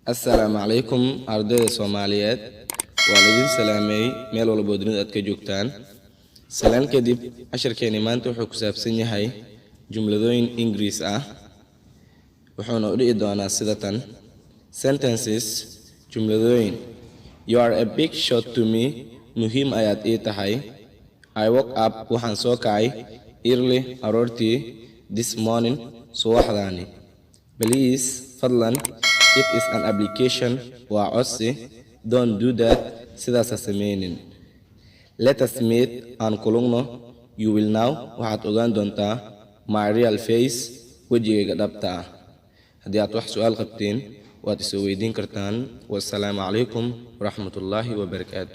السلام عليكم أرضي الصوماليات والدين سلامي ميل ولا بودرين أتكجوكتان سلام كدب عشر كلمات وحكو سابسيني هاي جملتين إنجليز وحونا أريد أنا سيدة sentences جملتين You are a big shot to me مهم آيات هاي I woke up وحان سوكاي early أرورتي this morning صواحداني Please فضلا It is an application وعصي Don't do that سيدا سسمينين Let us meet and kulungno You will now waxaad ogaan doontaa my real face wejigayga dhabta ah haddii aad wax su'aal qabtiin waad isoo weydiin kartaan wassalaamu calaykum waraxmatullaahi wabarakaatu